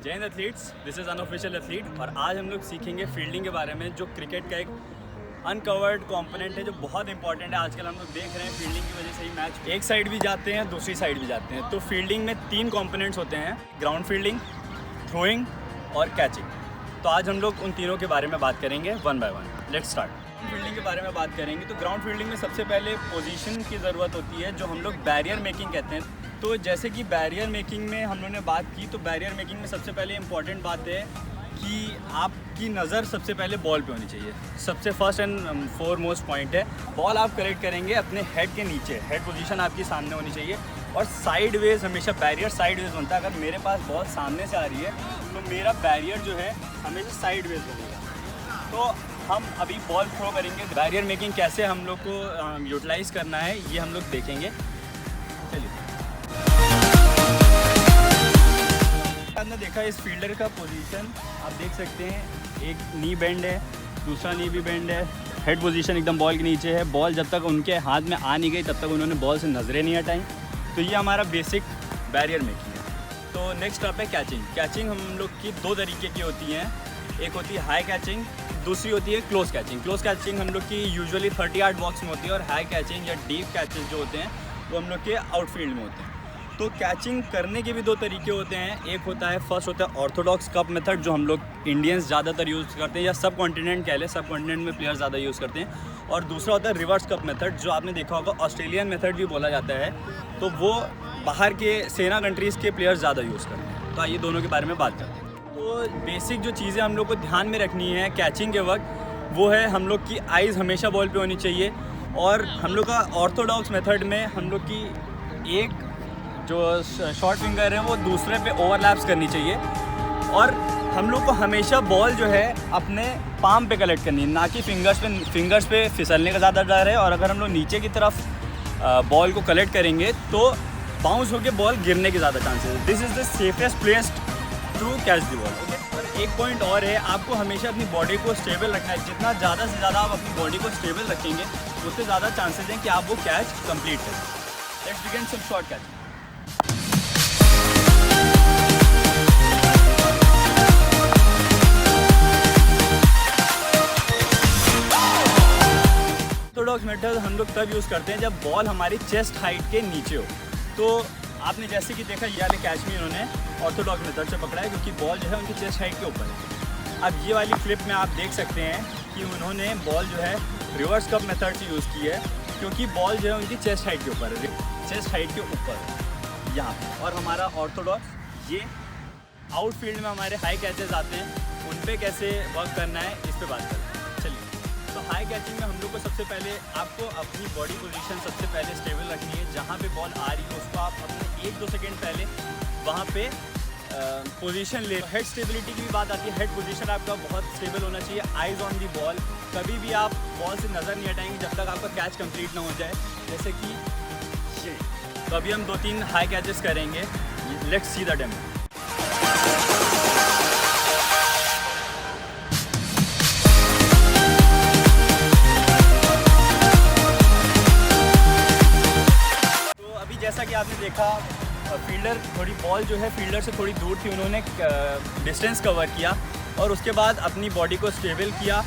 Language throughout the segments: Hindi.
जय Hind athletes, this is unofficial athlete और आज हम लोग सीखेंगे फील्डिंग के बारे में, जो क्रिकेट का एक अनकवर्ड कंपोनेंट है जो बहुत इंपॉर्टेंट है। आजकल हम लोग देख रहे हैं फील्डिंग की वजह से ही मैच एक साइड भी जाते हैं, दूसरी साइड भी जाते हैं। तो फील्डिंग में 3 कंपोनेंट्स होते हैं, ग्राउंड फील्डिंग, थ्रोइंग और कैचिंग। तो आज हम लोग उन तीनों के बारे में बात करेंगे one by one. Let's start. Fielding के बारे में बात करेंगे तो ग्राउंड फील्डिंग में सबसे पहले पोजीशन की ज़रूरत होती है, जो हम लोग बैरियर मेकिंग कहते हैं। तो जैसे कि बैरियर मेकिंग में हम लोगों ने बात की, तो बैरियर मेकिंग में सबसे पहले इम्पॉर्टेंट बात है कि आपकी नज़र सबसे पहले बॉल पे होनी चाहिए। सबसे फर्स्ट एंड फोरमोस्ट पॉइंट है, बॉल आप करेक्ट करेंगे अपने हेड के नीचे, हेड पोजीशन आपकी सामने होनी चाहिए। और साइडवेज, हमेशा बैरियर साइडवेज बनता है। अगर मेरे पास बॉल सामने से आ रही है तो मेरा बैरियर जो है हमेशा साइडवेज बनेगा। तो हम अभी बॉल थ्रो करेंगे। बैरियर मेकिंग कैसे हम लोग को यूटिलाइज़ करना है ये हम लोग देखेंगे। चलिए, आपने देखा इस फील्डर का पोजीशन, आप देख सकते हैं एक नी बेंड है, दूसरा नी भी बेंड है, हेड पोजीशन एकदम बॉल के नीचे है। बॉल जब तक उनके हाथ में आ नहीं गई तब तक उन्होंने बॉल से नज़रें नहीं हटाई। तो ये हमारा बेसिक बैरियर मेकिंग है। तो नेक्स्ट स्टेप है कैचिंग। कैचिंग हम लोग की 2 तरीके की होती हैं, एक होती है हाई कैचिंग, दूसरी होती है क्लोज कैचिंग। क्लोज कैचिंग हम लोग की यूजुअली 30 यार्ड बॉक्स में होती है और हाई कैचिंग या डीप कैचेस जो होते हैं वो हम लोग के आउटफील्ड में होते हैं। तो कैचिंग करने के भी 2 तरीके होते हैं। एक होता है, फर्स्ट होता है ऑर्थोडॉक्स कप मेथड, जो हम लोग इंडियंस ज़्यादातर यूज़ करते हैं, या सब कॉन्टिनेंट कह लें, सब कॉन्टिनेंट में प्लेयर ज़्यादा यूज़ करते हैं। और दूसरा होता है रिवर्स कप मेथड, जो आपने देखा होगा ऑस्ट्रेलियन मेथड भी बोला जाता है। तो वो बाहर के सेना कंट्रीज़ के प्लेयर्स ज़्यादा यूज़ करते हैं। तो आइए दोनों के बारे में बात करते हैं। तो बेसिक जो चीज़ें हम लोग को ध्यान में रखनी है कैचिंग के वक्त, वो है हम लोग की आइज़ हमेशा बॉल पे होनी चाहिए। और हम लोग का ऑर्थोडॉक्स मेथड में हम लोग की एक जो शॉर्ट फिंगर है वो दूसरे पे ओवरलैप्स करनी चाहिए। और हम लोग को हमेशा बॉल जो है अपने पाम पे कलेक्ट करनी है, ना कि फिंगर्स पे फिसलने का ज़्यादा डर है। और अगर हम लोग नीचे की तरफ बॉल को कलेक्ट करेंगे तो बाउंस होकर बॉल गिरने के ज़्यादा चांसेस है। This is the safest place to catch the ball. Okay, और एक पॉइंट और है, आपको हमेशा अपनी बॉडी को स्टेबल रखना है। जितना ज़्यादा से ज़्यादा आप अपनी बॉडी को स्टेबल रखेंगे उससे ज़्यादा चांसेस हैं कि आप वो कैच कंप्लीट करें। Let's begin some short catch. Orthodox method हम लोग तब यूज़ करते हैं जब बॉल हमारी चेस्ट हाइट के नीचे हो। तो आपने जैसे कि देखा, ये वाले कैच में इन्होंने ऑर्थोडॉक्स मेथड से पकड़ा है, क्योंकि बॉल जो है उनकी चेस्ट हाइट के ऊपर है। अब ये वाली क्लिप में आप देख सकते हैं कि उन्होंने बॉल जो है रिवर्स कप मेथड से यूज़ की है, क्योंकि बॉल जो है उनकी चेस्ट हाइट के ऊपर है, चेस्ट हाइट के ऊपर यहाँ पर। और हमारा ऑर्थोडॉक्स, ये आउटफील्ड में हमारे हाई कैचेस आते हैं, उन पर कैसे वर्क करना है इस पर बात करते हैं। चलिए, तो हाई कैचिंग में हम लोग को सबसे पहले आपको अपनी बॉडी पोजीशन सबसे पहले स्टेबल रखनी है। जहाँ पे बॉल आ रही है उसको आप अपने 1-2 सेकेंड पहले वहाँ पे पोजीशन ले। हेड स्टेबिलिटी की भी बात आती है, हेड पोजीशन आपका बहुत स्टेबल होना चाहिए। आइज़ ऑन दी बॉल, कभी भी आप बॉल से नज़र नहीं हटाएंगे जब तक आपका कैच कंप्लीट ना हो जाए। जैसे कि ये, तो अभी हम 2-3 हाई कैचेस करेंगे। Let's see the demo. जैसा कि आपने देखा, फील्डर थोड़ी बॉल जो है फील्डर से थोड़ी दूर थी, उन्होंने डिस्टेंस कवर किया और उसके बाद अपनी बॉडी को स्टेबल किया।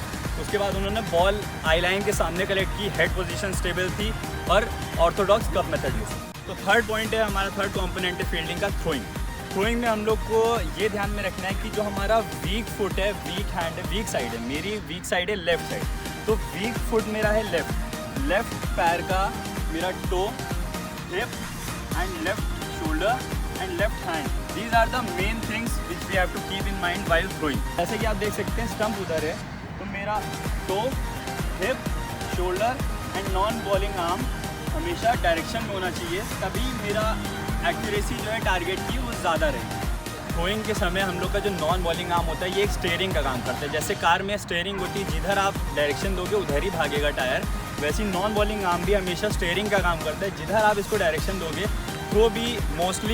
उसके बाद उन्होंने बॉल आई लाइन के सामने कलेक्ट की, हेड पोजीशन स्टेबल थी और ऑर्थोडॉक्स कप मेथड यूज़। तो थर्ड पॉइंट है, हमारा थर्ड कंपोनेंट है फील्डिंग का, थ्रोइंग। थ्रोइंग में हम लोग को ये ध्यान में रखना है कि जो हमारा वीक फुट है, वीक हैंड है, वीक साइड है, मेरी वीक साइड है लेफ़्ट साइड। तो वीक फुट मेरा है लेफ़्ट पैर का मेरा toe, hip and left shoulder and left hand. These are the main things which we have to keep in mind while throwing. जैसे कि आप देख सकते हैं स्टंप उधर है, तो मेरा toe, hip, shoulder and non bowling arm हमेशा डायरेक्शन में होना चाहिए, तभी मेरा एक्यूरेसी जो है टारगेट की वो ज़्यादा रहेगी। थ्रोइंग के समय हम लोग का जो नॉन बॉलिंग आर्म होता है ये एक स्टेयरिंग का काम करता है। जैसे कार में स्टेयरिंग होती है, जिधर आप डायरेक्शन दोगे उधर ही भागेगा टायर, वैसे नॉन बॉलिंग आर्म भी हमेशा स्टेयरिंग का काम करता है। जिधर आप इसको डायरेक्शन दोगे थ्रो भी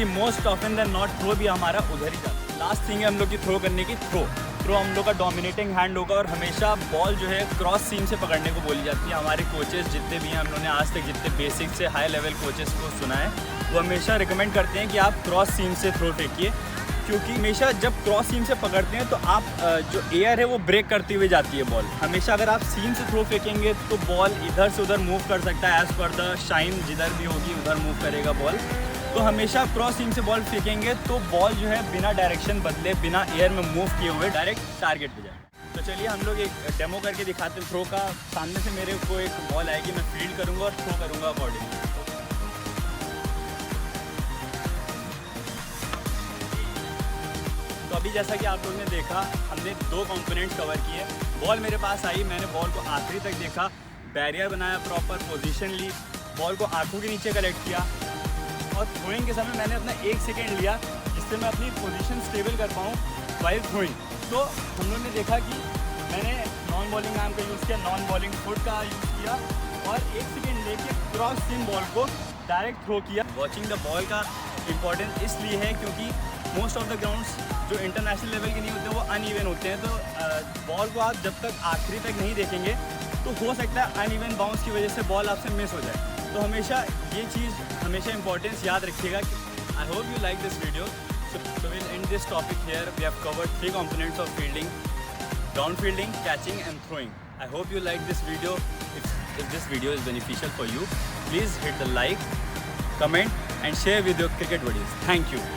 most often then not throw भी हमारा उधर ही जाता है। लास्ट थिंग है हम लोग की थ्रो करने की, थ्रो हम लोग का डोमिनेटिंग हैंड होगा और हमेशा बॉल जो है क्रॉस सीम से पकड़ने को बोली जाती है। हमारे कोचेस जितने भी हैं, हम लोगों ने आज तक जितने बेसिक से हाई लेवल कोचेस को सुना है, वो हमेशा रिकमेंड करते हैं कि आप क्रॉस सीम से थ्रो फेंकिए। क्योंकि हमेशा जब क्रॉस सीम से पकड़ते हैं तो आप जो एयर है वो ब्रेक करते हुए जाती है बॉल। हमेशा अगर आप सीम से थ्रो फेंकेंगे तो बॉल इधर से उधर मूव कर सकता है, एज़ पर द शाइन जिधर भी होगी उधर मूव करेगा बॉल। तो हमेशा क्रॉस सीम से बॉल फेंकेंगे तो बॉल जो है बिना डायरेक्शन बदले, बिना एयर में मूव किए हुए डायरेक्ट टारगेट पे जाए। तो चलिए हम लोग एक डेमो करके दिखाते हैं थ्रो का। सामने से मेरे को एक बॉल आएगी, मैं फील्ड करूँगा और थ्रो करूँगा अकॉर्डिंगली। तो अभी जैसा कि आप लोगों ने देखा, हमने 2 कंपोनेंट्स कवर किए। बॉल मेरे पास आई, मैंने बॉल को आखिरी तक देखा, बैरियर बनाया, प्रॉपर पोजीशन ली, बॉल को आंखों के नीचे कलेक्ट किया और थ्रोइंग के समय मैंने अपना 1 सेकेंड लिया जिससे मैं अपनी पोजीशन स्टेबल कर पाऊँ वाइल थ्रोइंग। तो हम लोग ने देखा कि मैंने नॉन बॉलिंग आर्म का यूज़ किया, नॉन बॉलिंग फुट का यूज़ किया और 1 सेकेंड लेके क्रॉस सीम बॉल को डायरेक्ट थ्रो किया। वॉचिंग द बॉल का इम्पोर्टेंस इसलिए है क्योंकि मोस्ट ऑफ द ग्राउंड्स जो इंटरनेशनल लेवल के नहीं होते वो अनइवन होते हैं। तो बॉल को आप जब तक आखिरी तक नहीं देखेंगे तो हो सकता है अनइवन बाउंस की वजह से बॉल आपसे मिस हो जाए। तो हमेशा ये चीज़ हमेशा इंपॉर्टेंस याद रखिएगा। I hope you like this video. So we'll end this topic here. We have covered 3 components of fielding: ground fielding, catching and throwing. I hope you like this video. If this video is beneficial for you, please hit the like, comment and share with your cricket buddies. Thank you.